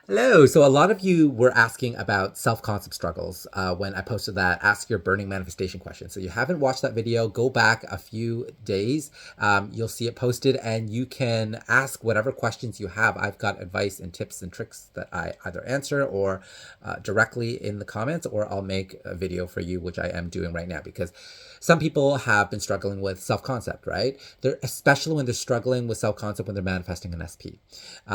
Hello. So a lot of you were asking about self-concept struggles when I posted that Ask Your Burning Manifestation question. So you haven't watched that video, go back a few days. You'll see it posted and you can ask whatever questions you have. I've got advice and tips and tricks that I either answer or directly in the comments, or I'll make a video for you, which I am doing right now because some people have been struggling with self-concept, right? They're especially when they're struggling with self-concept when they're manifesting an SP.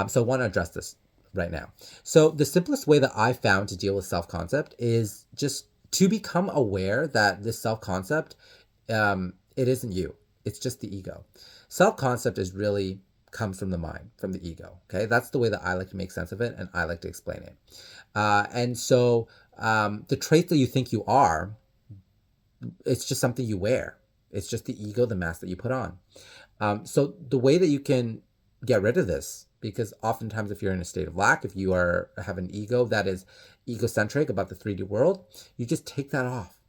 So I want to address this right now. So the simplest way that I found to deal with self-concept is just to become aware that this self-concept, it isn't you. It's just the ego. Self-concept is really comes from the mind, from the ego. Okay, that's the way that I like to make sense of it, and I like to explain it. And so the trait that you think you are, it's just something you wear. It's just the ego, the mask that you put on. So the way that you can get rid of this, because oftentimes if you're in a state of lack, if you have an ego that is egocentric about the 3D world, you just take that off.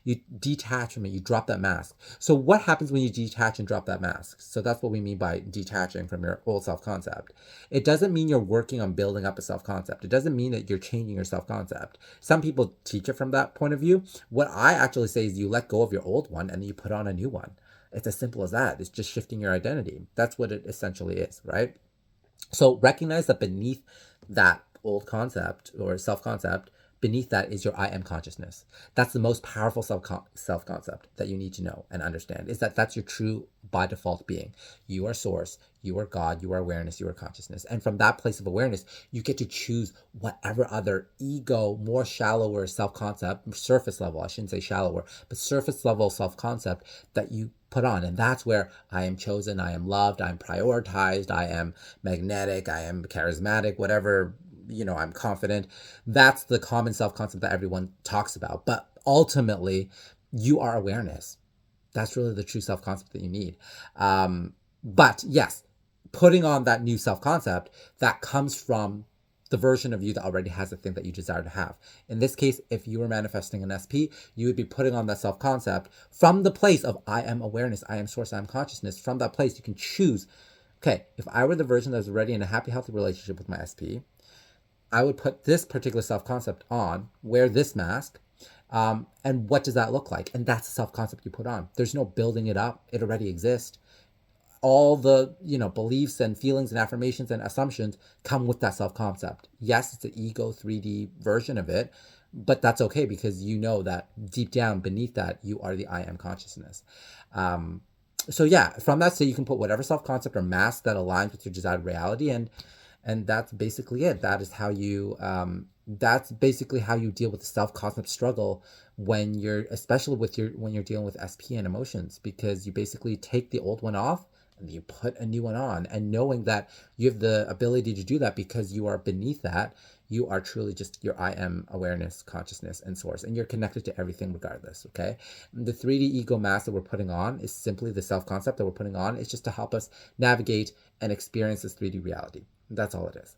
You detach from it, you drop that mask. So what happens when you detach and drop that mask? So that's what we mean by detaching from your old self-concept. It doesn't mean you're working on building up a self-concept. It doesn't mean that you're changing your self-concept. Some people teach it from that point of view. What I actually say is you let go of your old one and then you put on a new one. It's as simple as that. It's just shifting your identity. That's what it essentially is, right? So recognize that beneath that old concept or self concept, beneath that is your I am consciousness. That's the most powerful self concept that you need to know and understand, is that that's your true by default being. You are source, you are God, you are awareness, you are consciousness. And from that place of awareness, you get to choose whatever other ego, more shallower self concept, surface level, I shouldn't say shallower, but surface level self concept that you put on. And that's where I am chosen, I am loved, I'm prioritized, I am magnetic, I am charismatic, whatever, I'm confident. That's the common self concept that everyone talks about. But ultimately, you are awareness. That's really the true self concept that you need. But yes, putting on that new self concept that comes from the version of you that already has the thing that you desire to have. In this case, if you were manifesting an SP, you would be putting on that self concept from the place of I am awareness, I am source, I am consciousness. From that place, you can choose, okay, if I were the version that was already in a happy, healthy relationship with my SP, I would put this particular self concept on, wear this mask. And what does that look like? And that's the self concept you put on. There's no building it up, it already exists. All the beliefs and feelings and affirmations and assumptions come with that self concept. Yes, it's an ego 3D version of it, but that's okay because you know that deep down beneath that you are the I am consciousness. So yeah, from that state you can put whatever self concept or mask that aligns with your desired reality, and that's basically it. That is how you that's basically how you deal with the self concept struggle when you're, especially with your when you're dealing with SP and emotions, because you basically take the old one off and you put a new one on, and knowing that you have the ability to do that because you are beneath that, you are truly just your I am awareness, consciousness, and source, and you're connected to everything regardless. Okay, the 3D ego mask that we're putting on is simply the self concept that we're putting on. It's just to help us navigate and experience this 3D reality. That's all it is.